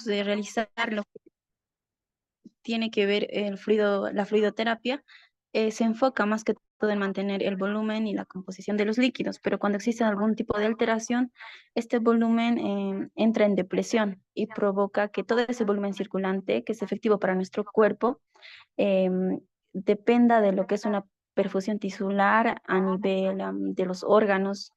de realizar lo que tiene que ver la fluidoterapia, se enfoca más que todo en mantener el volumen y la composición de los líquidos, pero cuando existe algún tipo de alteración, este volumen entra en depresión y provoca que todo ese volumen circulante, que es efectivo para nuestro cuerpo, em, dependa de lo que es una perfusión tisular a nivel de los órganos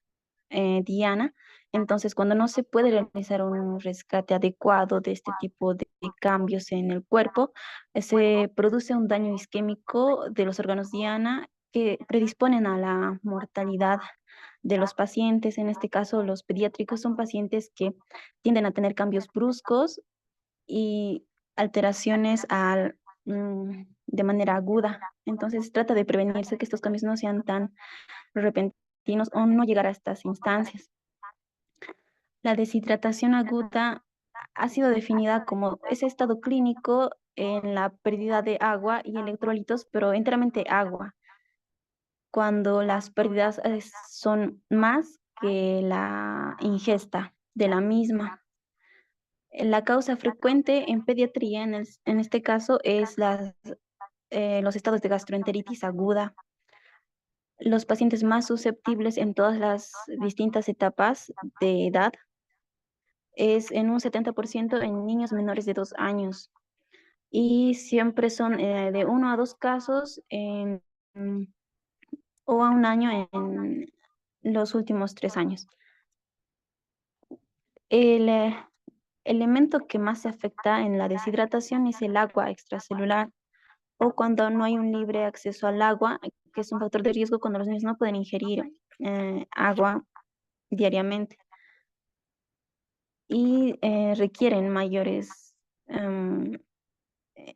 diana. Entonces, cuando no se puede realizar un rescate adecuado de este tipo de cambios en el cuerpo, se produce un daño isquémico de los órganos diana que predisponen a la mortalidad de los pacientes. En este caso, los pediátricos son pacientes que tienden a tener cambios bruscos y alteraciones de manera aguda. Entonces, trata de prevenirse que estos cambios no sean tan repentinos o no llegar a estas instancias. La deshidratación aguda ha sido definida como ese estado clínico en la pérdida de agua y electrolitos, pero enteramente agua, cuando las pérdidas son más que la ingesta de la misma. La causa frecuente en pediatría, en este caso, es los estados de gastroenteritis aguda. Los pacientes más susceptibles en todas las distintas etapas de edad es en un 70% en niños menores de 2 años y siempre son de 1 a 2 casos mm, o a 1 año en los últimos 3 años. El elemento que más se afecta en la deshidratación es el agua extracelular o cuando no hay un libre acceso al agua, que es un factor de riesgo cuando los niños no pueden ingerir agua diariamente y requieren mayores em, eh,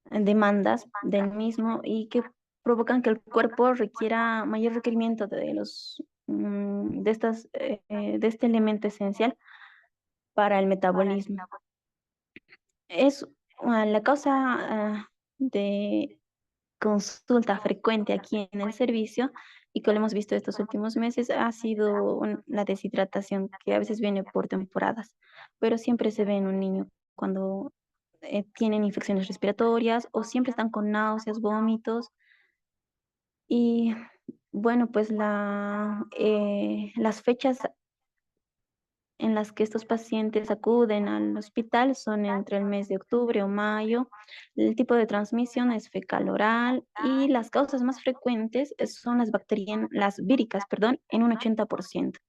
demandas del mismo y que provocan que el cuerpo requiera mayor requerimiento de este elemento esencial para el metabolismo. Es la causa de consulta frecuente aquí en el servicio y que lo hemos visto estos últimos meses ha sido la deshidratación, que a veces viene por temporadas, pero siempre se ve en un niño cuando tienen infecciones respiratorias o siempre están con náuseas, vómitos y bueno, pues las fechas en las que estos pacientes acuden al hospital son entre el mes de octubre o mayo. El tipo de transmisión es fecal oral y las causas más frecuentes son las víricas, perdón, en un 80%.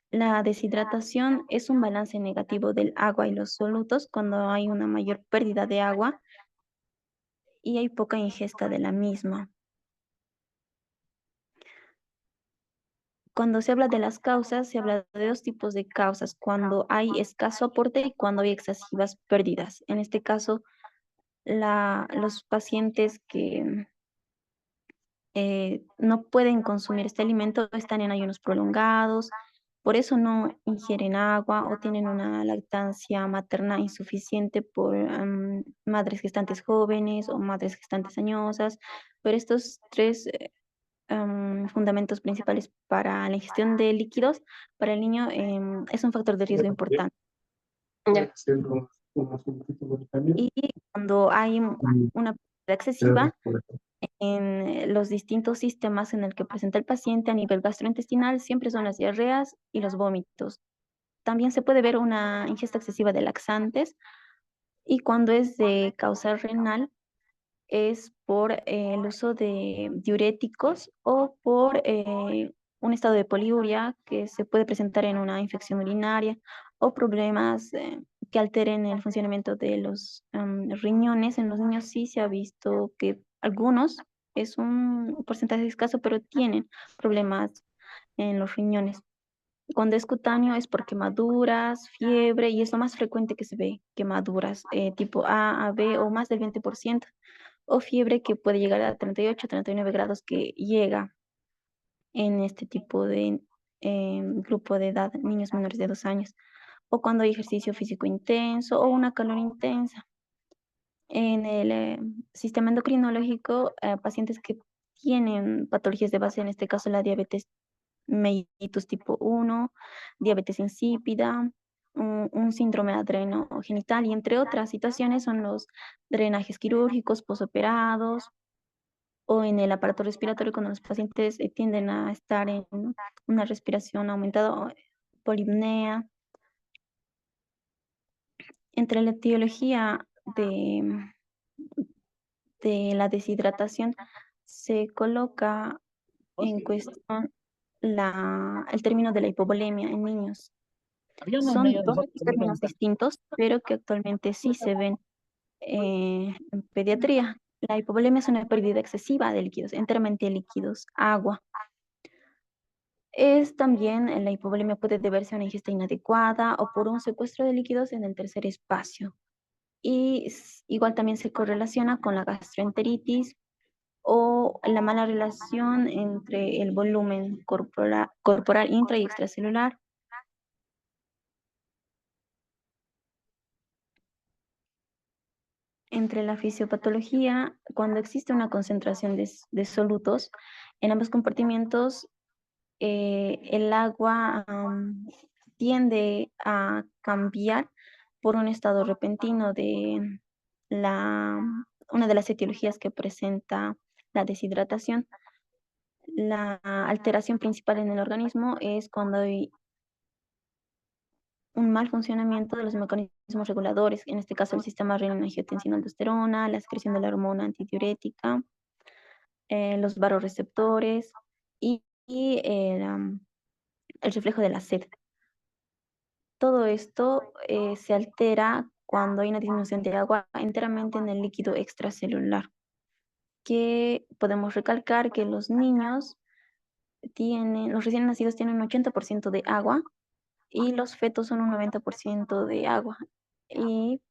La deshidratación es un balance negativo del agua y los solutos cuando hay una mayor pérdida de agua y hay poca ingesta de la misma. Cuando se habla de las causas, se habla de dos tipos de causas, cuando hay escaso aporte y cuando hay excesivas pérdidas. En este caso, los pacientes que no pueden consumir este alimento están en ayunos prolongados, por eso no ingieren agua o tienen una lactancia materna insuficiente por madres gestantes jóvenes o madres gestantes añosas. Pero estos tres fundamentos principales para la ingestión de líquidos para el niño es un factor de riesgo importante. Ya. Y cuando hay una pérdida excesiva en los distintos sistemas en el que presenta el paciente a nivel gastrointestinal, siempre son las diarreas y los vómitos. También se puede ver una ingesta excesiva de laxantes y cuando es de causa renal es por el uso de diuréticos o por un estado de poliuria que se puede presentar en una infección urinaria o problemas que alteren el funcionamiento de los riñones. En los niños sí se ha visto que algunos, es un porcentaje escaso, pero tienen problemas en los riñones. Cuando es cutáneo es por quemaduras, fiebre, y es lo más frecuente que se ve, quemaduras tipo A, B o más del 20%, o fiebre que puede llegar a 38, 39 grados que llega en este tipo de grupo de edad, niños menores de 2 años, o cuando hay ejercicio físico intenso o una calor intensa. En el sistema endocrinológico, pacientes que tienen patologías de base, en este caso la diabetes mellitus tipo 1, diabetes insípida un síndrome adrenogenital y entre otras situaciones son los drenajes quirúrgicos, posoperados o en el aparato respiratorio cuando los pacientes tienden a estar en una respiración aumentada o polipnea. Entre la etiología de la deshidratación se coloca en cuestión el término de la hipovolemia en niños. Son dos términos distintos, pero que actualmente sí se ven en pediatría. La hipovolemia es una pérdida excesiva de líquidos, enteramente líquidos, agua. Es también, la hipovolemia puede deberse a una ingesta inadecuada o por un secuestro de líquidos en el tercer espacio. Y igual también se correlaciona con la gastroenteritis o la mala relación entre el volumen corporal intra y extracelular. Entre la fisiopatología, cuando existe una concentración de solutos en ambos compartimientos, el agua tiende a cambiar por un estado repentino de una de las etiologías que presenta la deshidratación. La alteración principal en el organismo es cuando hay un mal funcionamiento de los mecanismos reguladores, en este caso el sistema renina-angiotensina-aldosterona, la secreción de la hormona antidiurética, los vasoreceptores y el reflejo de la sed. Todo esto se altera cuando hay una disminución de agua enteramente en el líquido extracelular, que podemos recalcar que los los recién nacidos tienen un 80% de agua y los fetos son un 90% de agua. Y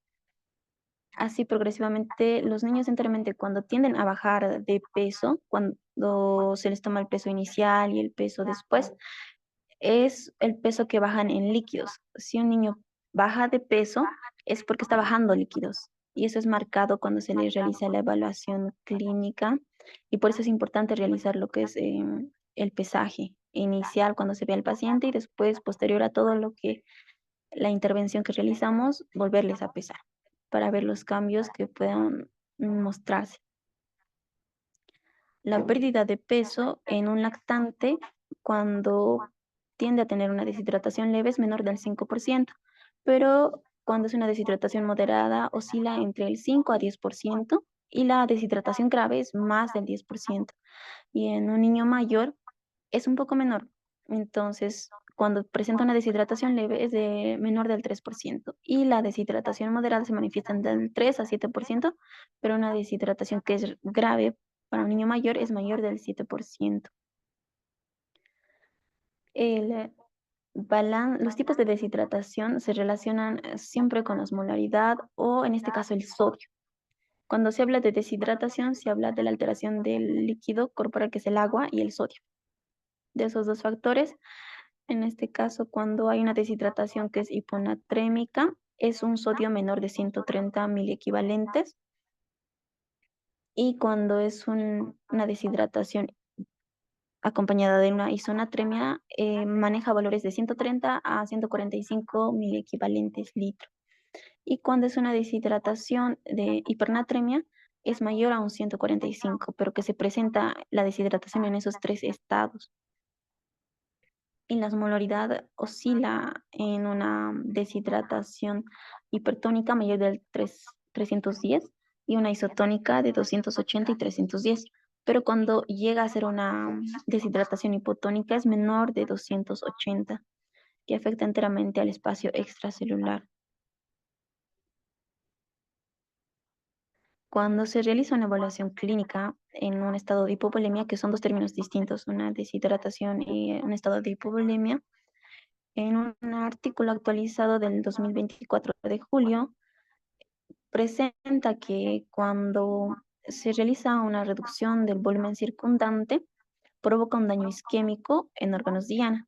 así progresivamente los niños enteramente cuando tienden a bajar de peso, cuando se les toma el peso inicial y el peso después, es el peso que bajan en líquidos. Si un niño baja de peso, es porque está bajando líquidos. Y eso es marcado cuando se le realiza la evaluación clínica. Y por eso es importante realizar lo que es el pesaje inicial cuando se ve al paciente y después, posterior a todo lo que la intervención que realizamos, volverles a pesar para ver los cambios que puedan mostrarse. La pérdida de peso en un lactante cuando tiende a tener una deshidratación leve es menor del 5%, pero cuando es una deshidratación moderada oscila entre el 5 a 10% y la deshidratación grave es más del 10%. Y en un niño mayor es un poco menor. Entonces, cuando presenta una deshidratación leve es de menor del 3% y la deshidratación moderada se manifiesta del 3 a 7%, pero una deshidratación que es grave para un niño mayor es mayor del 7%. El los tipos de deshidratación se relacionan siempre con la osmolaridad o en este caso el sodio. Cuando se habla de deshidratación, se habla de la alteración del líquido corporal que es el agua y el sodio. De esos dos factores, en este caso, cuando hay una deshidratación que es hiponatrémica, es un sodio menor de 130 miliequivalentes. Y cuando es una deshidratación acompañada de una isonatremia, maneja valores de 130 a 145 miliequivalentes litro. Y cuando es una deshidratación de hipernatremia, es mayor a un 145, pero que se presenta la deshidratación en esos tres estados. Y la osmolaridad oscila en una deshidratación hipertónica mayor del 310 y una isotónica de 280 y 310. Pero cuando llega a ser una deshidratación hipotónica es menor de 280, que afecta enteramente al espacio extracelular. Cuando se realiza una evaluación clínica en un estado de hipovolemia, que son dos términos distintos, una deshidratación y un estado de hipovolemia, en un artículo actualizado del 2024 de julio, presenta que cuando se realiza una reducción del volumen circundante, provoca un daño isquémico en órganos diana.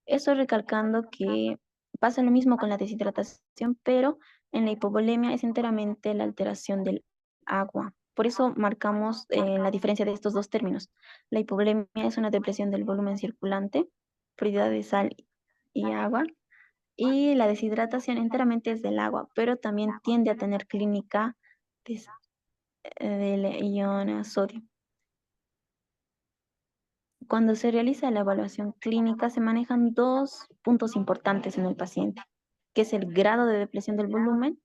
Eso recalcando que pasa lo mismo con la deshidratación, pero en la hipovolemia es enteramente la alteración del agua. Por eso marcamos la diferencia de estos dos términos. La hipovolemia es una depresión del volumen circulante, pérdida de sal y agua, Y la deshidratación enteramente es del agua, pero también tiende a tener clínica des- del ion sodio. Cuando se realiza la evaluación clínica, se manejan dos puntos importantes en el paciente, que es el grado de depresión del volumen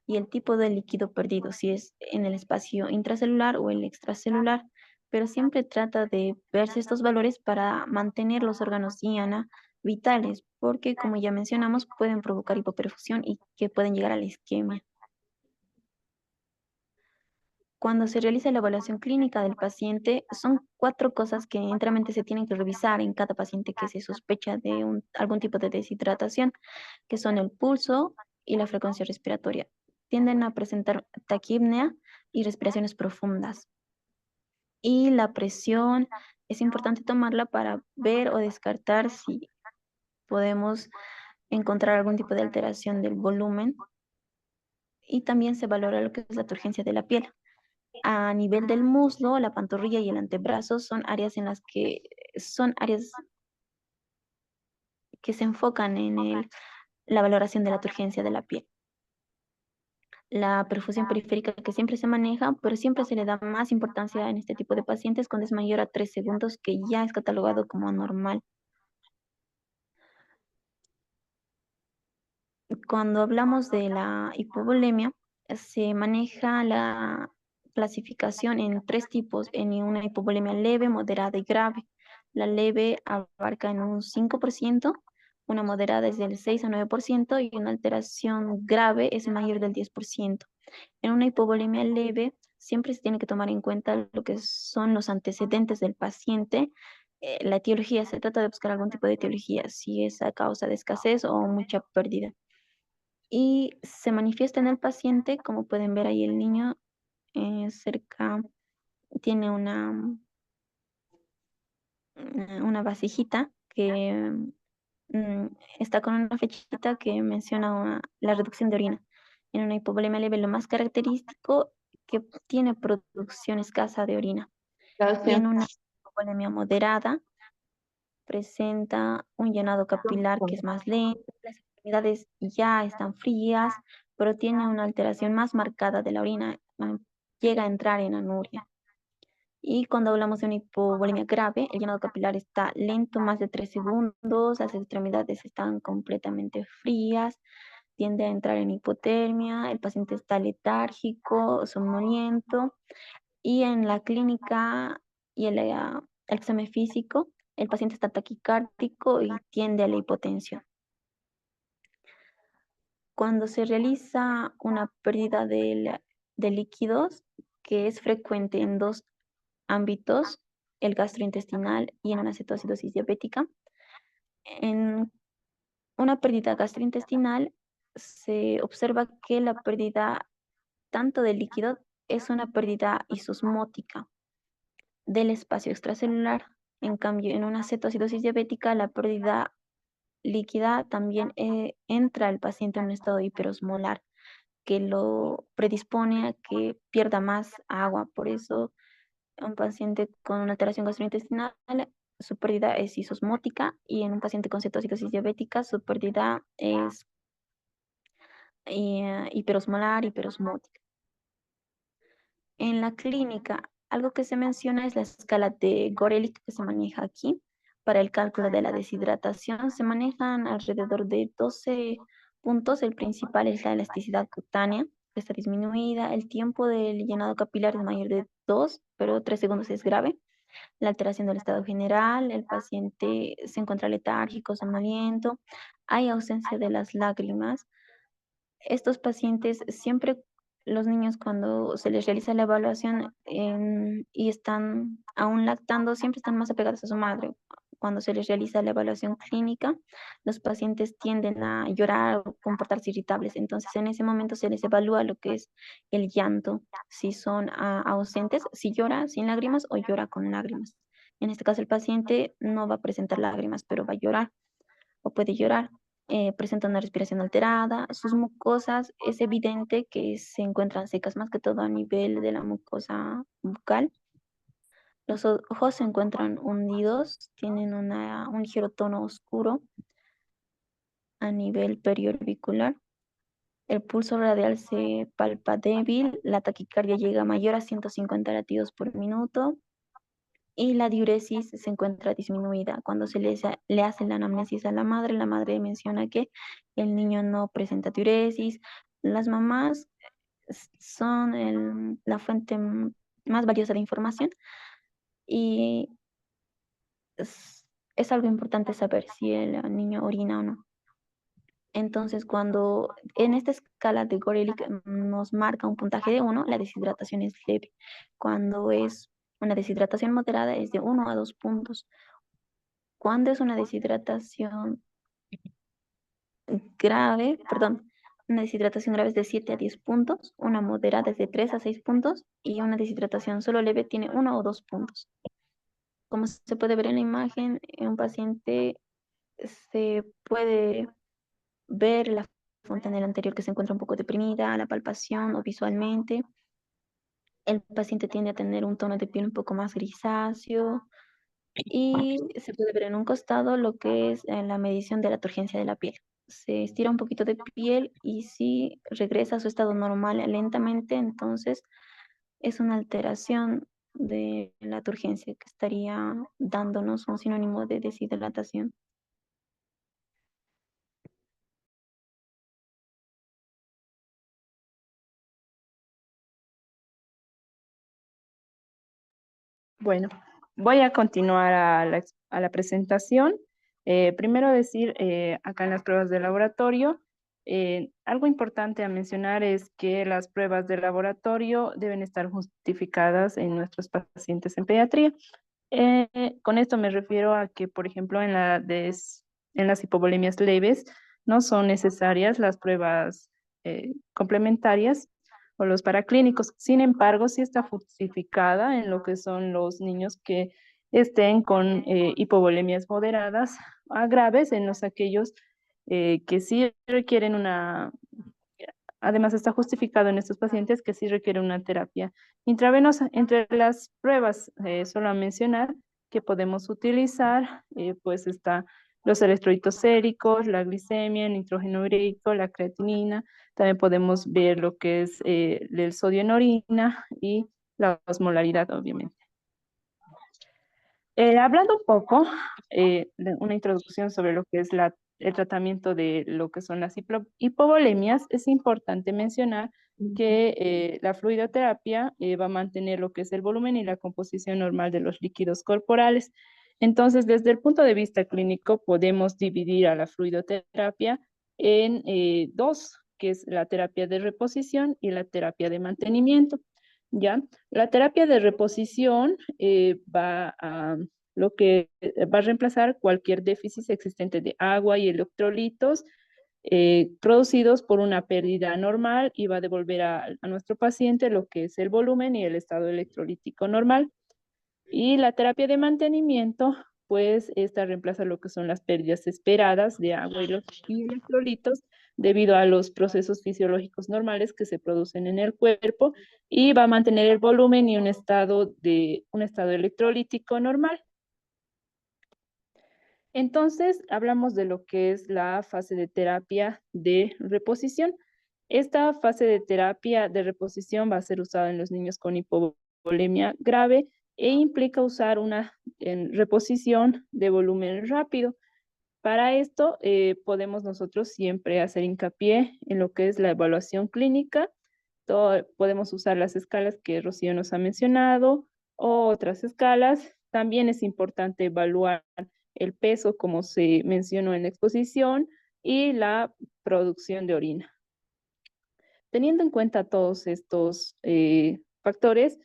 y el tipo de líquido perdido, si es en el espacio intracelular o el extracelular, pero siempre trata de verse estos valores para mantener los órganos IANA vitales, porque como ya mencionamos, pueden provocar hipoperfusión y que pueden llegar a la isquemia. Cuando se realiza la evaluación clínica del paciente, son cuatro cosas que enteramente se tienen que revisar en cada paciente que se sospecha de algún tipo de deshidratación, que son el pulso y la frecuencia respiratoria. Tienden a presentar taquipnea y respiraciones profundas. Y la presión es importante tomarla para ver o descartar si podemos encontrar algún tipo de alteración del volumen. Y también se valora lo que es la turgencia de la piel. A nivel del muslo, la pantorrilla y el antebrazo son áreas en las que son áreas que se enfocan en la valoración de la turgencia de la piel. La perfusión periférica que siempre se maneja, pero siempre se le da más importancia en este tipo de pacientes cuando es mayor a 3 segundos, que ya es catalogado como anormal. Cuando hablamos de la hipovolemia, se maneja la clasificación en tres tipos, en una hipovolemia leve, moderada y grave. La leve abarca en un 5%, una moderada es del 6 a 9% y una alteración grave es mayor del 10%. En una hipovolemia leve siempre se tiene que tomar en cuenta lo que son los antecedentes del paciente. La etiología, se trata de buscar algún tipo de etiología, si es a causa de escasez o mucha pérdida y se manifiesta en el paciente, como pueden ver ahí el niño cerca, tiene una vasijita que mm, está con una flechita que menciona la reducción de orina. En una hipovolemia leve lo más característico que tiene producción escasa de orina. Y Gracias. en una hipovolemia moderada presenta un llenado capilar que es más lento, las extremidades ya están frías, pero tiene una alteración más marcada de la orina, llega a entrar en anuria. Y cuando hablamos de una hipovolemia grave, el llenado capilar está lento, más de 3 segundos, las extremidades están completamente frías, tiende a entrar en hipotermia, el paciente está letárgico, somnoliento, y en la clínica y el examen físico, el paciente está taquicárdico y tiende a la hipotensión. Cuando se realiza una pérdida de líquidos, que es frecuente en dos ámbitos, el gastrointestinal y en una cetoacidosis diabética, en una pérdida gastrointestinal se observa que la pérdida tanto de líquido es una pérdida isosmótica del espacio extracelular. En cambio, en una cetoacidosis diabética, la pérdida líquida también entra el paciente en un estado hiperosmolar que lo predispone a que pierda más agua. Por eso, un paciente con una alteración gastrointestinal, su pérdida es isosmótica y en un paciente con cetoacidosis diabética, su pérdida es hiperosmolar, hiperosmótica. En la clínica, algo que se menciona es la escala de Gorelick que se maneja aquí. Para el cálculo de la deshidratación se manejan alrededor de 12 puntos. El principal es la elasticidad cutánea, que está disminuida. El tiempo del llenado capilar es mayor de 2, pero 3 segundos es grave. La alteración del estado general, el paciente se encuentra letárgico, somnoliento. Hay ausencia de las lágrimas. Estos pacientes siempre, los niños cuando se les realiza la evaluación y están aún lactando, siempre están más apegados a su madre. Cuando se les realiza la evaluación clínica, los pacientes tienden a llorar o comportarse irritables. Entonces, en ese momento se les evalúa lo que es el llanto, si son ausentes, si llora sin lágrimas o llora con lágrimas. En este caso, el paciente no va a presentar lágrimas, pero va a llorar o puede llorar. Presenta una respiración alterada, sus mucosas es evidente que se encuentran secas más que todo a nivel de la mucosa bucal. Los ojos se encuentran hundidos, tienen un ligero tono oscuro a nivel periorbicular. El pulso radial se palpa débil, la taquicardia llega mayor a 150 latidos por minuto y la diuresis se encuentra disminuida. Cuando le hace la anamnesis a la madre menciona que el niño no presenta diuresis. Las mamás son la fuente más valiosa de información y es algo importante saber si el niño orina o no. Entonces, cuando en esta escala de Gorelick nos marca un puntaje de 1, la deshidratación es leve. Cuando es una deshidratación moderada es de 1 a 2 puntos. Cuando es una deshidratación grave, perdón, una deshidratación grave es de 7 a 10 puntos, una moderada es de 3 a 6 puntos y una deshidratación solo leve tiene 1 o 2 puntos. Como se puede ver en la imagen, en un paciente se puede ver la fontanela anterior que se encuentra un poco deprimida, la palpación o visualmente. El paciente tiende a tener un tono de piel un poco más grisáceo y se puede ver en un costado lo que es la medición de la turgencia de la piel. Se estira un poquito de piel y si regresa a su estado normal lentamente, entonces es una alteración de la turgencia que estaría dándonos un sinónimo de deshidratación. Bueno, voy a continuar a la presentación. Primero decir, acá en las pruebas de laboratorio, algo importante a mencionar es que las pruebas de laboratorio deben estar justificadas en nuestros pacientes en pediatría. Con esto me refiero a que, por ejemplo, en las hipovolemias leves no son necesarias las pruebas complementarias o los paraclínicos. Sin embargo, sí está justificada en lo que son los niños que estén con hipovolemias moderadas a graves, en los aquellos que sí requieren además está justificado en estos pacientes que sí requieren una terapia intravenosa. Entre las pruebas, solo a mencionar que podemos utilizar, pues está los electrolitos séricos, la glicemia, el nitrógeno ureico, la creatinina. También podemos ver lo que es el sodio en orina y la osmolaridad, obviamente. Hablando un poco de una introducción sobre lo que es el tratamiento de lo que son las hipovolemias, es importante mencionar que la fluidoterapia va a mantener lo que es el volumen y la composición normal de los líquidos corporales. Entonces, desde el punto de vista clínico, podemos dividir a la fluidoterapia en dos, que es la terapia de reposición y la terapia de mantenimiento. ¿Ya? La terapia de reposición va a reemplazar cualquier déficit existente de agua y electrolitos producidos por una pérdida normal y va a devolver a nuestro paciente lo que es el volumen y el estado electrolítico normal. Y la terapia de mantenimiento, pues esta reemplaza lo que son las pérdidas esperadas de agua y electrolitos debido a los procesos fisiológicos normales que se producen en el cuerpo y va a mantener el volumen y un estado electrolítico normal. Entonces, hablamos de lo que es la fase de terapia de reposición. Esta fase de terapia de reposición va a ser usada en los niños con hipovolemia grave e implica usar una reposición de volumen rápido. Para esto, podemos nosotros siempre hacer hincapié en lo que es la evaluación clínica. Podemos usar las escalas que Rocío nos ha mencionado o otras escalas. También es importante evaluar el peso, como se mencionó en la exposición, y la producción de orina. Teniendo en cuenta todos estos factores,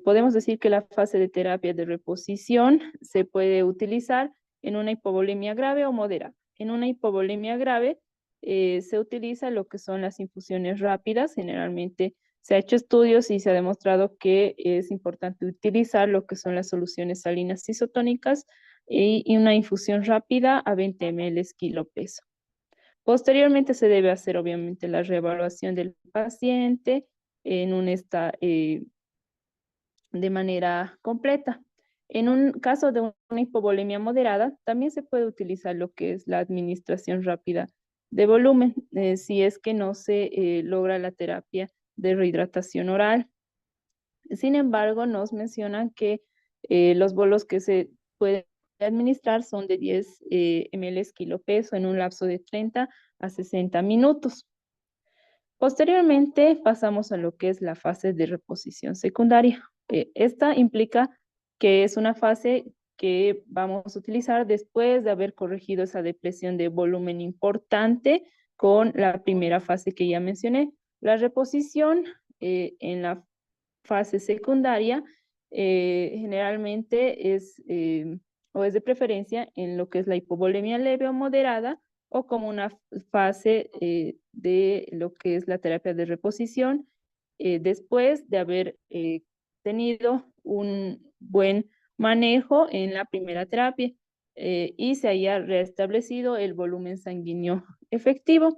podemos decir que la fase de terapia de reposición se puede utilizar en una hipovolemia grave o moderada. En una hipovolemia grave se utiliza lo que son las infusiones rápidas. Generalmente se ha hecho estudios y se ha demostrado que es importante utilizar lo que son las soluciones salinas isotónicas y una infusión rápida a 20 ml kilo peso. Posteriormente se debe hacer obviamente la reevaluación del paciente en de manera completa. En un caso de una hipovolemia moderada, también se puede utilizar lo que es la administración rápida de volumen, si es que no se logra la terapia de rehidratación oral. Sin embargo, nos mencionan que los bolos que se pueden administrar son de 10 ml kilo peso en un lapso de 30 a 60 minutos. Posteriormente pasamos a lo que es la fase de reposición secundaria. Esta implica que es una fase que vamos a utilizar después de haber corregido esa depresión de volumen importante con la primera fase que ya mencioné. La reposición en la fase secundaria generalmente es o es de preferencia en lo que es la hipovolemia leve o moderada o como una fase de lo que es la terapia de reposición después de haber tenido un buen manejo en la primera terapia y se haya restablecido el volumen sanguíneo efectivo.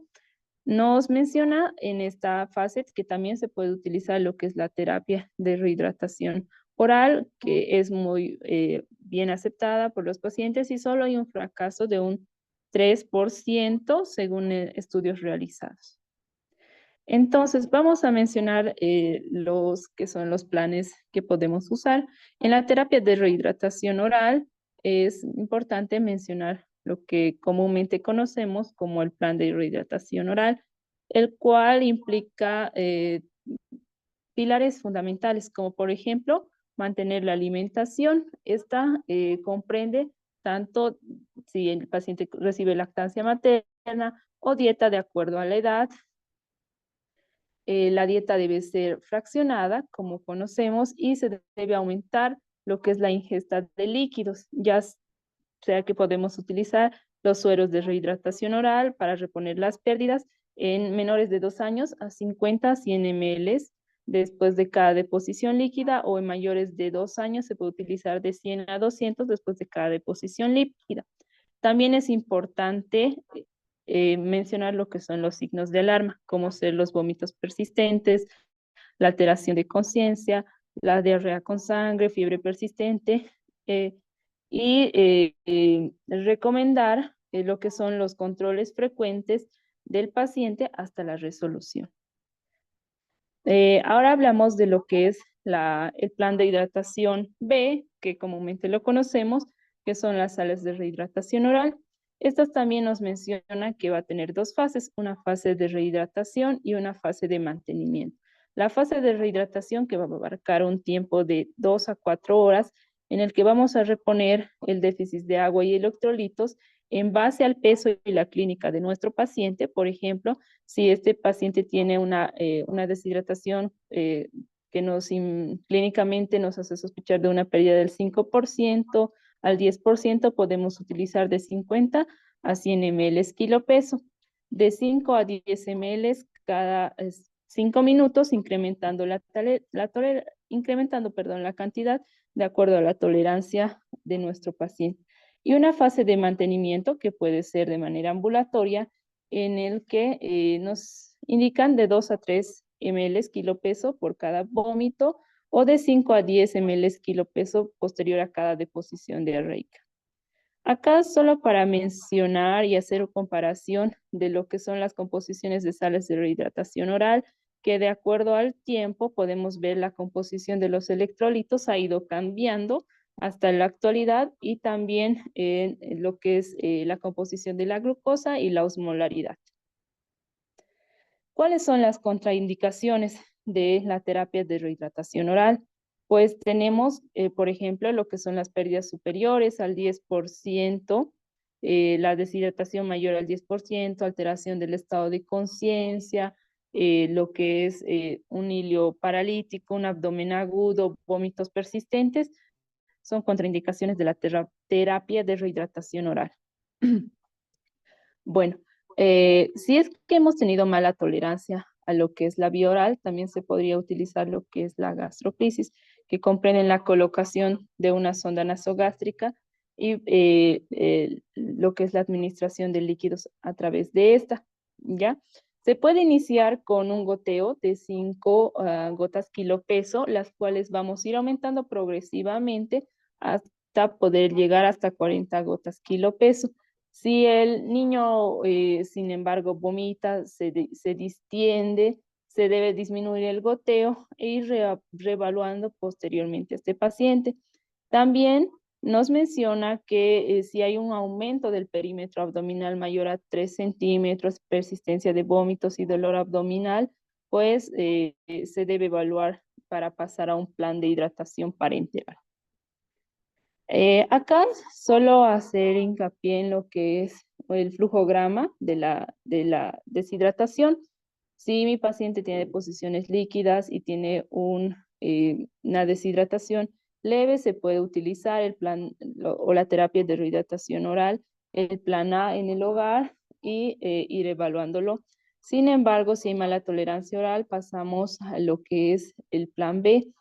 Nos menciona en esta fase que también se puede utilizar lo que es la terapia de rehidratación oral, que es muy bien aceptada por los pacientes y solo hay un fracaso de un 3% según estudios realizados. Entonces, vamos a mencionar los que son los planes que podemos usar. En la terapia de rehidratación oral es importante mencionar lo que comúnmente conocemos como el plan de rehidratación oral, el cual implica pilares fundamentales, como por ejemplo, mantener la alimentación. Esta comprende tanto si el paciente recibe lactancia materna o dieta de acuerdo a la edad. La dieta debe ser fraccionada, como conocemos, y se debe aumentar lo que es la ingesta de líquidos, ya sea que podemos utilizar los sueros de rehidratación oral para reponer las pérdidas en menores de 2 años a 50 a 100 ml después de cada deposición líquida o en mayores de 2 años se puede utilizar de 100 a 200 después de cada deposición líquida. También es importante mencionar lo que son los signos de alarma, como ser los vómitos persistentes, la alteración de conciencia, la diarrea con sangre, fiebre persistente, y recomendar lo que son los controles frecuentes del paciente hasta la resolución. Ahora hablamos de lo que es el plan de hidratación B, que comúnmente lo conocemos, que son las sales de rehidratación oral. Estas también nos mencionan que va a tener dos fases, una fase de rehidratación y una fase de mantenimiento. La fase de rehidratación que va a abarcar un tiempo de 2 a 4 horas en el que vamos a reponer el déficit de agua y electrolitos en base al peso y la clínica de nuestro paciente. Por ejemplo, si este paciente tiene una deshidratación que clínicamente nos hace sospechar de una pérdida del 5% al 10%, podemos utilizar de 50 a 100 ml kilo peso, de 5 a 10 ml cada 5 minutos, incrementando la cantidad de acuerdo a la tolerancia de nuestro paciente. Y una fase de mantenimiento que puede ser de manera ambulatoria, en el que nos indican de 2 a 3 ml kilo peso por cada vómito o de 5 a 10 ml kilo peso posterior a cada deposición diarreica. Acá solo para mencionar y hacer comparación de lo que son las composiciones de sales de rehidratación oral, que de acuerdo al tiempo podemos ver la composición de los electrolitos ha ido cambiando hasta la actualidad y también lo que es la composición de la glucosa y la osmolaridad. ¿Cuáles son las contraindicaciones de la terapia de rehidratación oral? Pues tenemos, por ejemplo, lo que son las pérdidas superiores al 10%, la deshidratación mayor al 10%, alteración del estado de conciencia, lo que es un hilio paralítico, un abdomen agudo, vómitos persistentes, son contraindicaciones de la terapia de rehidratación oral. Bueno, si es que hemos tenido mala tolerancia a lo que es la vía oral, también se podría utilizar lo que es la gastroclisis, que comprende la colocación de una sonda nasogástrica y lo que es la administración de líquidos a través de esta, ¿ya? Se puede iniciar con un goteo de 5 gotas kilo peso, las cuales vamos a ir aumentando progresivamente hasta poder llegar hasta 40 gotas kilo peso. Si el niño, sin embargo, vomita, se distiende, se debe disminuir el goteo e ir reevaluando posteriormente a este paciente. También nos menciona que si hay un aumento del perímetro abdominal mayor a 3 centímetros, persistencia de vómitos y dolor abdominal, pues se debe evaluar para pasar a un plan de hidratación parenteral. Acá solo hacer hincapié en lo que es el flujograma de la deshidratación. Si mi paciente tiene deposiciones líquidas y tiene una deshidratación leve, se puede utilizar el plan o la terapia de rehidratación oral, el plan A en el hogar y ir evaluándolo. Sin embargo, si hay mala tolerancia oral, pasamos a lo que es el plan B,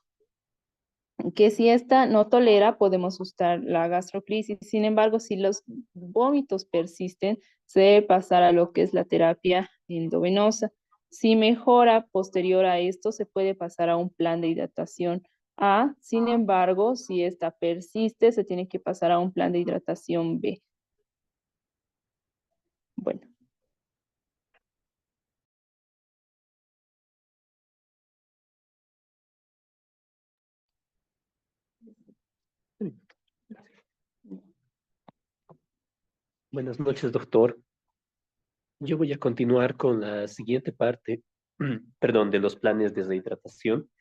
que si esta no tolera, podemos usar la gastroclisis. Sin embargo, si los vómitos persisten, se debe pasar a lo que es la terapia endovenosa. Si mejora posterior a esto, se puede pasar a un plan de hidratación A. Sin embargo, si esta persiste, se tiene que pasar a un plan de hidratación B. Bueno. Buenas noches, doctor. Yo voy a continuar con la siguiente parte, perdón, de los planes de deshidratación,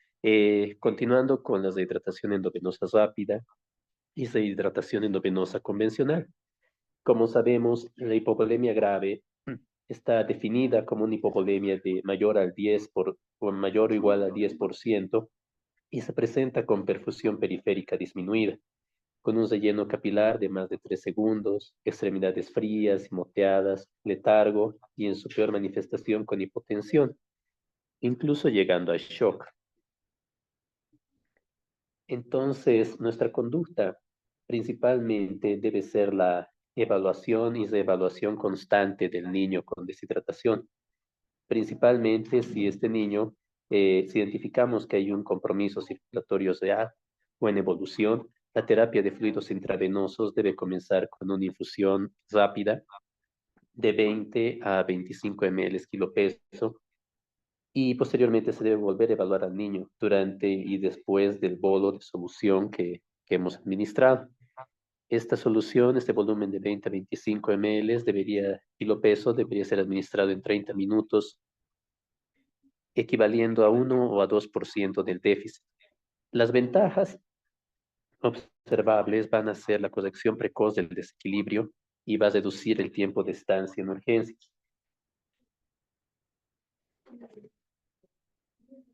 continuando con la deshidratación endovenosa rápida y deshidratación endovenosa convencional. Como sabemos, la hipovolemia grave está definida como una hipovolemia de mayor al 10 o mayor o igual al 10% y se presenta con perfusión periférica disminuida, con un relleno capilar de más de 3 segundos, extremidades frías y moteadas, letargo y en su peor manifestación con hipotensión, incluso llegando a shock. Entonces, nuestra conducta principalmente debe ser la evaluación y reevaluación constante del niño con deshidratación, principalmente si este niño, si identificamos que hay un compromiso circulatorio real o en evolución, la terapia de fluidos intravenosos debe comenzar con una infusión rápida de 20 a 25 ml kilo peso y posteriormente se debe volver a evaluar al niño durante y después del bolo de solución que hemos administrado. Esta solución, este volumen de 20 a 25 ml kilo peso, debería ser administrado en 30 minutos equivaliendo a 1 o a 2% del déficit. Las ventajas observables van a ser la corrección precoz del desequilibrio y va a reducir el tiempo de estancia en urgencias.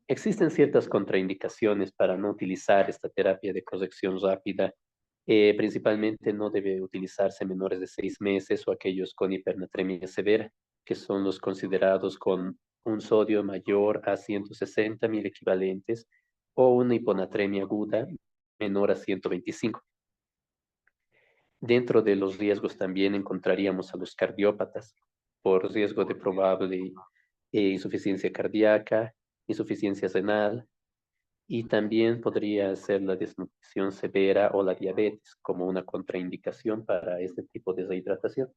Existen ciertas contraindicaciones para no utilizar esta terapia de corrección rápida. Principalmente no debe utilizarse menores de 6 meses o aquellos con hipernatremia severa, que son los considerados con un sodio mayor a 160.000 equivalentes o una hiponatremia aguda menor a 125. Dentro de los riesgos también encontraríamos a los cardiópatas por riesgo de probable insuficiencia cardíaca, insuficiencia renal, y también podría ser la desnutrición severa o la diabetes como una contraindicación para este tipo de rehidratación.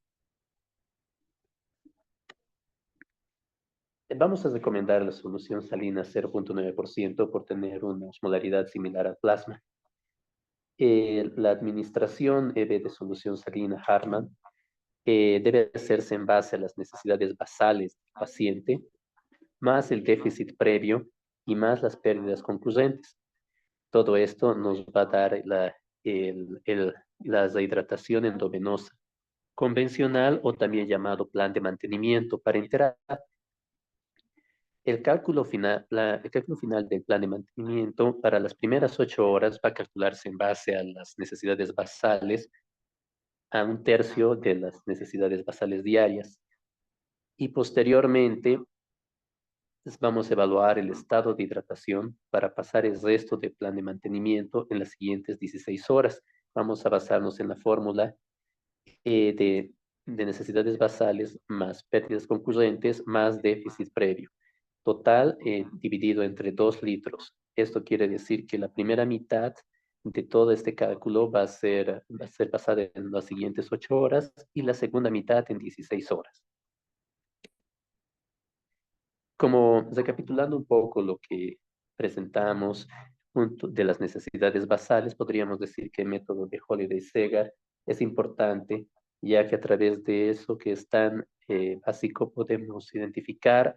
Vamos a recomendar la solución salina 0.9% por tener una osmolaridad similar al plasma. La administración de solución salina Hartmann debe hacerse en base a las necesidades basales del paciente, más el déficit previo y más las pérdidas concurrentes. Todo esto nos va a dar la rehidratación endovenosa convencional o también llamado plan de mantenimiento parenteral. El cálculo final del plan de mantenimiento para las primeras 8 horas va a calcularse en base a las necesidades basales, a 1/3 de las necesidades basales diarias. Y posteriormente vamos a evaluar el estado de hidratación para pasar el resto del plan de mantenimiento en las siguientes 16 horas. Vamos a basarnos en la fórmula de necesidades basales más pérdidas concurrentes más déficit previo. Total dividido entre 2 litros. Esto quiere decir que la primera mitad de todo este cálculo va a ser pasada en las siguientes 8 horas y la segunda mitad en 16 horas. Como recapitulando un poco lo que presentamos de las necesidades basales, podríamos decir que el método de Holiday-Segar es importante, ya que a través de eso que es tan básico podemos identificar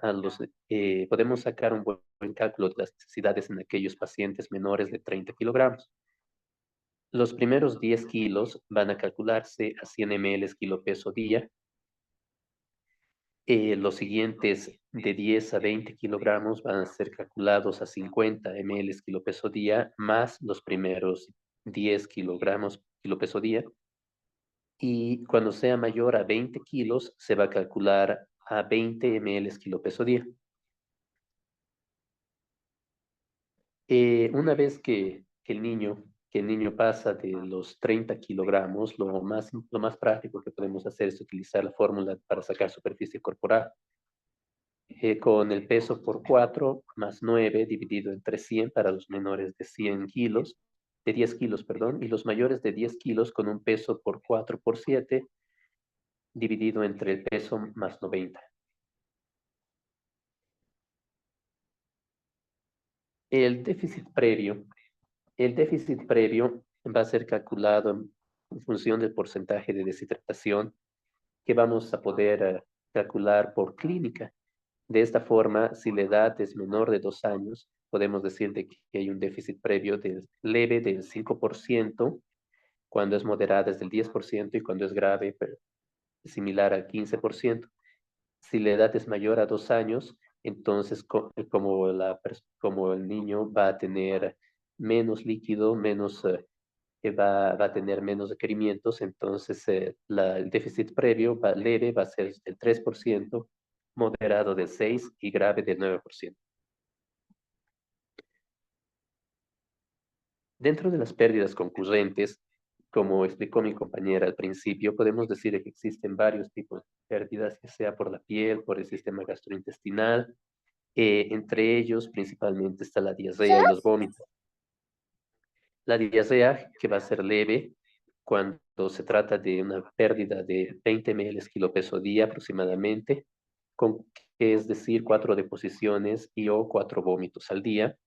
podemos sacar un buen cálculo de las necesidades en aquellos pacientes menores de 30 kilogramos. Los primeros 10 kilos van a calcularse a 100 ml kilo peso día. Los siguientes de 10 a 20 kilogramos van a ser calculados a 50 ml kilo peso día, más los primeros 10 kilogramos kilo peso día. Y cuando sea mayor a 20 kilos, se va a calcular a 20 ml kilo peso día. Una vez que el niño pasa de los 30 kilogramos, lo más práctico que podemos hacer es utilizar la fórmula para sacar superficie corporal. Con el peso por 4 más 9 dividido entre 100 para los menores de 100 kilos, de 10 kilos, perdón, y los mayores de 10 kilos con un peso por 4 por 7 dividido entre el peso más 90. El déficit previo. El déficit previo va a ser calculado en función del porcentaje de deshidratación que vamos a poder calcular por clínica. De esta forma, si la edad es menor de 2 años, podemos decir de que hay un déficit previo leve del 5%, cuando es moderada es del 10% y cuando es grave, similar al 15%. Si la edad es mayor a 2 años, entonces como el niño va a tener menos líquido, va a tener menos requerimientos, entonces el déficit previo leve va a ser del 3%, moderado del 6% y grave del 9%. Dentro de las pérdidas concurrentes, como explicó mi compañera al principio, podemos decir que existen varios tipos de pérdidas, ya sea por la piel, por el sistema gastrointestinal. Entre ellos, principalmente está la diarrea y los vómitos. La diarrea, que va a ser leve, cuando se trata de una pérdida de 20 ml kilo peso día aproximadamente, es decir, 4 deposiciones y o 4 vómitos al día.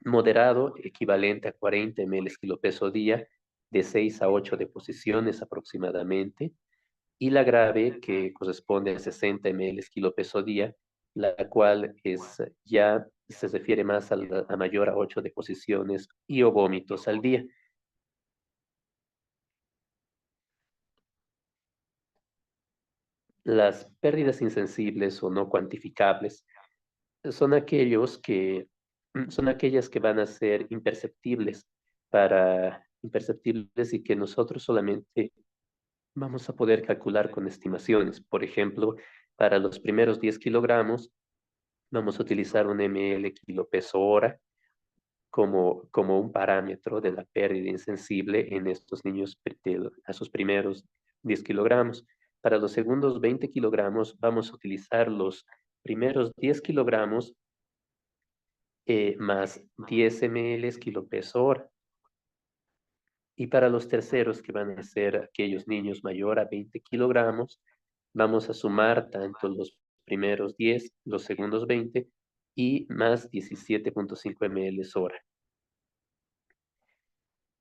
Moderado, equivalente a 40 ml kilo peso día, de 6 a 8 deposiciones aproximadamente. Y la grave, que corresponde a 60 ml kilo peso día, la cual ya se refiere más a mayor a 8 deposiciones y o vómitos al día. Las pérdidas insensibles o no cuantificables son son aquellas que van a ser imperceptibles y que nosotros solamente vamos a poder calcular con estimaciones. Por ejemplo, para los primeros 10 kilogramos, vamos a utilizar un ml kilo peso hora como un parámetro de la pérdida insensible en estos niños a sus primeros 10 kilogramos. Para los segundos 20 kilogramos vamos a utilizar los primeros 10 kilogramos más 10 ml kilo peso hora. Y para los terceros, que van a ser aquellos niños mayor a 20 kilogramos, vamos a sumar tanto los primeros 10, los segundos 20 y más 17.5 ml hora.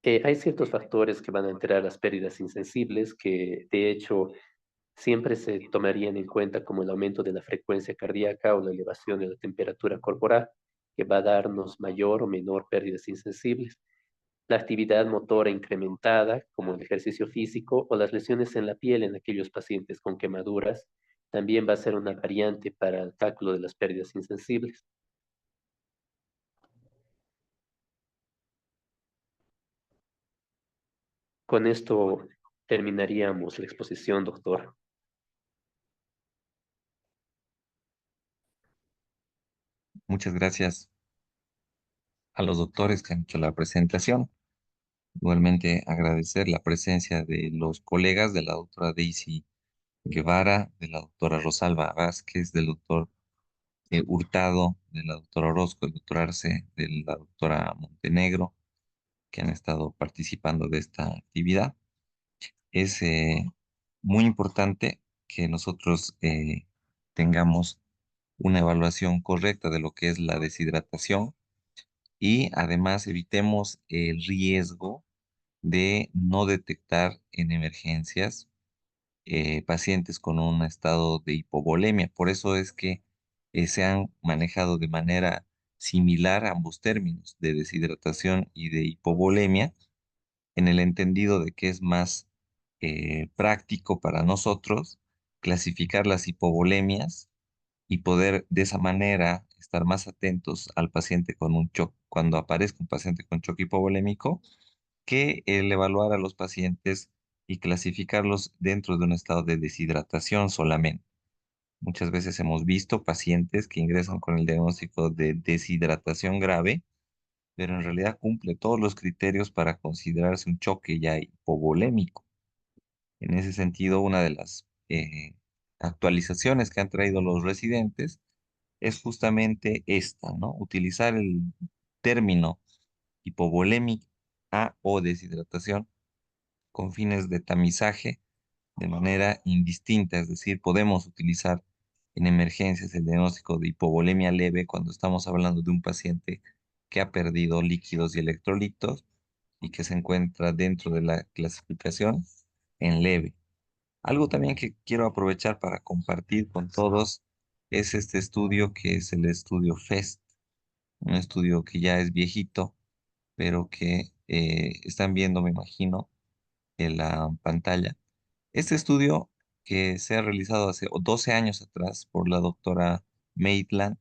Hay ciertos factores que van a alterar las pérdidas insensibles que de hecho siempre se tomarían en cuenta, como el aumento de la frecuencia cardíaca o la elevación de la temperatura corporal, que va a darnos mayor o menor pérdidas insensibles. La actividad motora incrementada, como el ejercicio físico, o las lesiones en la piel en aquellos pacientes con quemaduras, también va a ser una variante para el cálculo de las pérdidas insensibles. Con esto terminaríamos la exposición, doctor. Muchas gracias a los doctores que han hecho la presentación. Igualmente agradecer la presencia de los colegas de la doctora Daisy Guevara, de la doctora Rosalba Vázquez, del doctor Hurtado, de la doctora Orozco, del doctor Arce, de la doctora Montenegro, que han estado participando de esta actividad. Es muy importante que nosotros tengamos una evaluación correcta de lo que es la deshidratación y además evitemos el riesgo de no detectar en emergencias pacientes con un estado de hipovolemia. Por eso es que se han manejado de manera similar ambos términos, de deshidratación y de hipovolemia, en el entendido de que es más práctico para nosotros clasificar las hipovolemias y poder de esa manera estar más atentos al paciente con un choque, cuando aparezca un paciente con choque hipovolémico, que el evaluar a los pacientes y clasificarlos dentro de un estado de deshidratación solamente. Muchas veces hemos visto pacientes que ingresan con el diagnóstico de deshidratación grave, pero en realidad cumple todos los criterios para considerarse un choque ya hipovolémico. En ese sentido, una de las actualizaciones que han traído los residentes es justamente esta, ¿no? Utilizar el término hipovolémica o deshidratación con fines de tamizaje de manera indistinta, es decir, podemos utilizar en emergencias el diagnóstico de hipovolemia leve cuando estamos hablando de un paciente que ha perdido líquidos y electrolitos y que se encuentra dentro de la clasificación en leve. Algo también que quiero aprovechar para compartir con todos es este estudio que es el estudio FEST, un estudio que ya es viejito, pero que están viendo, me imagino, en la pantalla. Este estudio que se ha realizado hace 12 años atrás por la doctora Maitland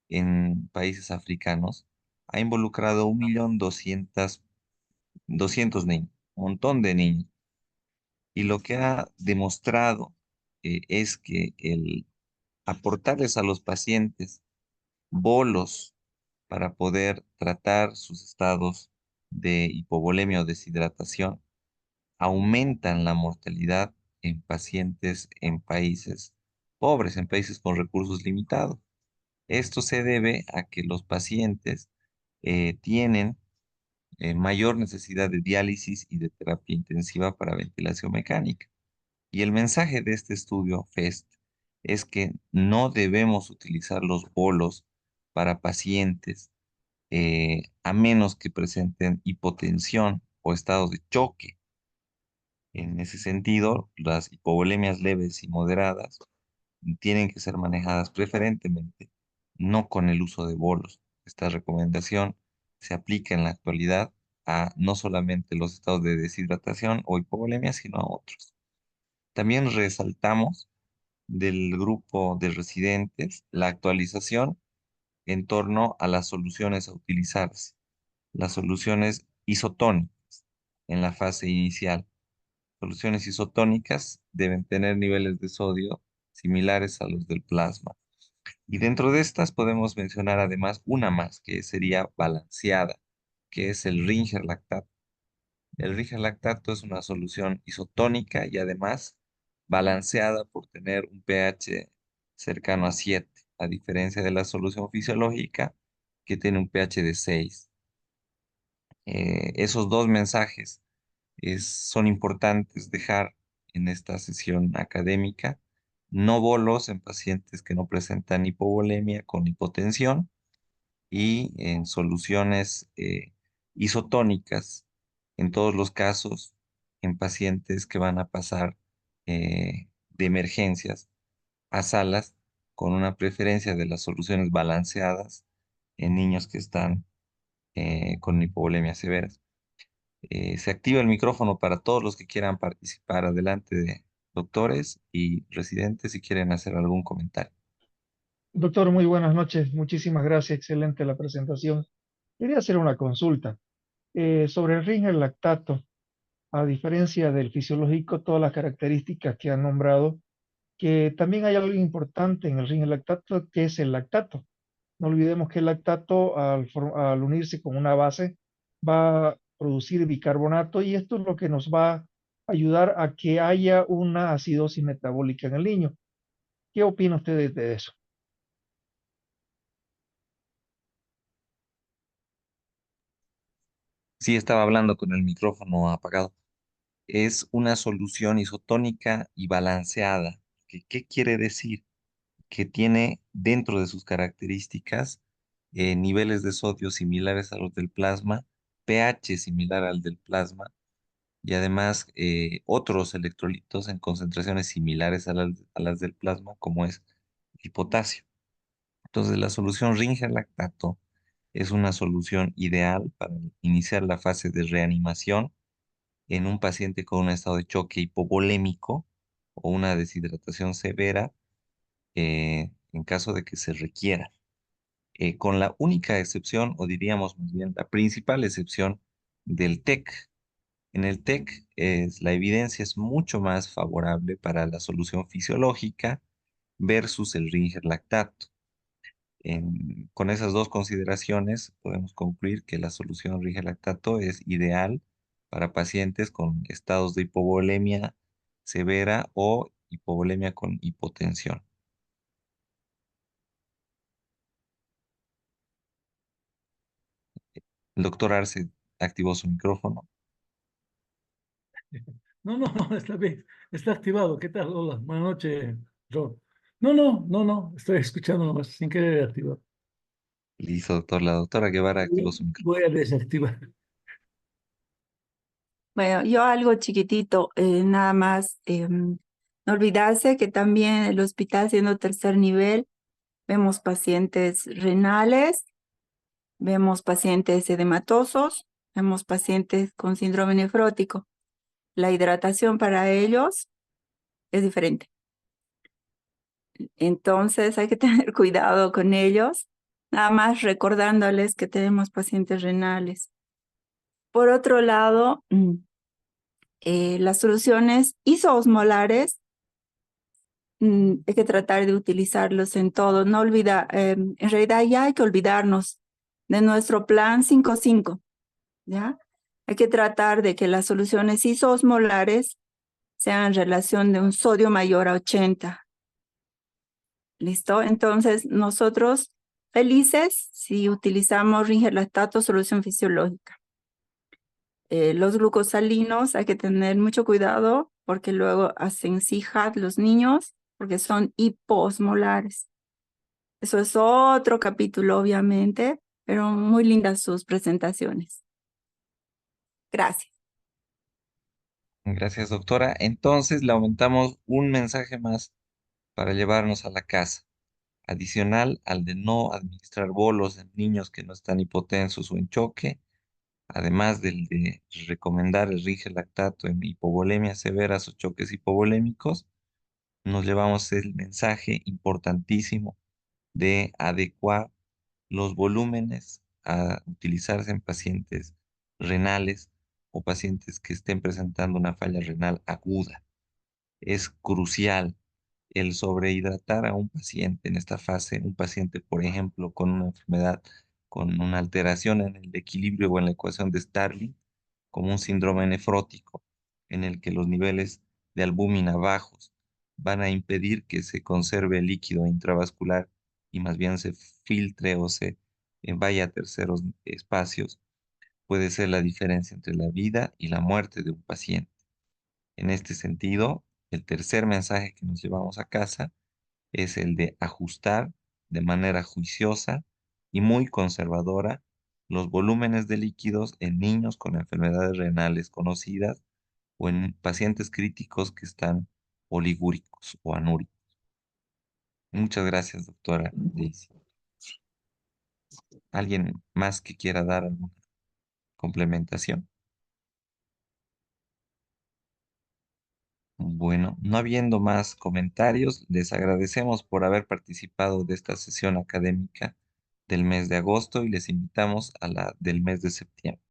en países africanos ha involucrado 1.200.000 niños, un montón de niños. Y lo que ha demostrado es que el aportarles a los pacientes bolos para poder tratar sus estados de hipovolemia o deshidratación aumentan la mortalidad en pacientes en países pobres, en países con recursos limitados. Esto se debe a que los pacientes tienen mayor necesidad de diálisis y de terapia intensiva para ventilación mecánica. Y el mensaje de este estudio FEST es que no debemos utilizar los bolos para pacientes a menos que presenten hipotensión o estados de choque. En ese sentido, las hipovolemias leves y moderadas tienen que ser manejadas preferentemente, no con el uso de bolos. Esta recomendación se aplica en la actualidad a no solamente los estados de deshidratación o hipovolemia, sino a otros. También resaltamos del grupo de residentes la actualización en torno a las soluciones a utilizarse, las soluciones isotónicas en la fase inicial. Soluciones isotónicas deben tener niveles de sodio similares a los del plasma. Y dentro de estas podemos mencionar además una más, que sería balanceada, que es el Ringer lactato. El Ringer lactato es una solución isotónica y además balanceada por tener un pH cercano a 7, a diferencia de la solución fisiológica que tiene un pH de 6. Esos dos mensajes son importantes dejar en esta sesión académica. No bolos en pacientes que no presentan hipovolemia con hipotensión y en soluciones isotónicas en todos los casos en pacientes que van a pasar de emergencias a salas con una preferencia de las soluciones balanceadas en niños que están con hipovolemia severas. Se activa el micrófono para todos los que quieran participar. Adelante, de doctores y residentes, si quieren hacer algún comentario. Doctor, muy buenas noches. Muchísimas gracias. Excelente la presentación. Quería hacer una consulta sobre el Ringer lactato. A diferencia del fisiológico, todas las características que han nombrado, que también hay algo importante en el Ringer lactato, que es el lactato. No olvidemos que el lactato, al unirse con una base, va a producir bicarbonato y esto es lo que nos va a ayudar a que haya una acidosis metabólica en el niño. ¿Qué opina usted de eso? Sí, estaba hablando con el micrófono apagado. Es una solución isotónica y balanceada. ¿Qué quiere decir? Que tiene dentro de sus características niveles de sodio similares a los del plasma, pH similar al del plasma y además otros electrolitos en concentraciones similares a las del plasma, como es el potasio. Entonces, la solución Ringer lactato es una solución ideal para iniciar la fase de reanimación en un paciente con un estado de choque hipovolémico o una deshidratación severa en caso de que se requiera. Con la única excepción, o diríamos más bien la principal excepción del TEC. En el TEC la evidencia es mucho más favorable para la solución fisiológica versus el Ringer lactato. Con esas dos consideraciones, podemos concluir que la solución Rigelactato es ideal para pacientes con estados de hipovolemia severa o hipovolemia con hipotensión. El doctor Arce activó su micrófono. No, no, no, está bien, está activado. ¿Qué tal? Hola, buenas noches, Ron. No, no, no, no, estoy escuchando nomás, sin querer activar. Listo, doctor. La doctora Guevara activó su micrófono. Voy a desactivar. Bueno, yo algo chiquitito, nada más, no olvidarse que también el hospital siendo tercer nivel, vemos pacientes renales, vemos pacientes edematosos, vemos pacientes con síndrome nefrótico. La hidratación para ellos es diferente. Entonces hay que tener cuidado con ellos, nada más recordándoles que tenemos pacientes renales. Por otro lado, las soluciones isoosmolares hay que tratar de utilizarlos en todo. No olvida, en realidad ya hay que olvidarnos de nuestro plan 5-5, ¿ya? Hay que tratar de que las soluciones isoosmolares sean en relación de un sodio mayor a 80. ¿Listo? Entonces, nosotros felices si utilizamos ringerlactato, solución fisiológica. Los glucosalinos hay que tener mucho cuidado porque luego hacen CIJAD los niños porque son hiposmolares. Eso es otro capítulo, obviamente, pero muy lindas sus presentaciones. Gracias. Gracias, doctora. Entonces, le aumentamos un mensaje más para llevarnos a la casa, adicional al de no administrar bolos en niños que no están hipotensos o en choque, además del de recomendar el Rigelactato en hipovolemias severas o choques hipovolémicos. Nos llevamos el mensaje importantísimo de adecuar los volúmenes a utilizarse en pacientes renales o pacientes que estén presentando una falla renal aguda. Es crucial el sobrehidratar a un paciente en esta fase, un paciente, por ejemplo, con una enfermedad, con una alteración en el equilibrio o en la ecuación de Starling, como un síndrome nefrótico, en el que los niveles de albúmina bajos van a impedir que se conserve el líquido intravascular y más bien se filtre o se vaya a terceros espacios, puede ser la diferencia entre la vida y la muerte de un paciente. En este sentido, el tercer mensaje que nos llevamos a casa es el de ajustar de manera juiciosa y muy conservadora los volúmenes de líquidos en niños con enfermedades renales conocidas o en pacientes críticos que están oligúricos o anúricos. Muchas gracias, doctora Daisy. ¿Alguien más que quiera dar alguna complementación? Bueno, no habiendo más comentarios, les agradecemos por haber participado de esta sesión académica del mes de agosto y les invitamos a la del mes de septiembre.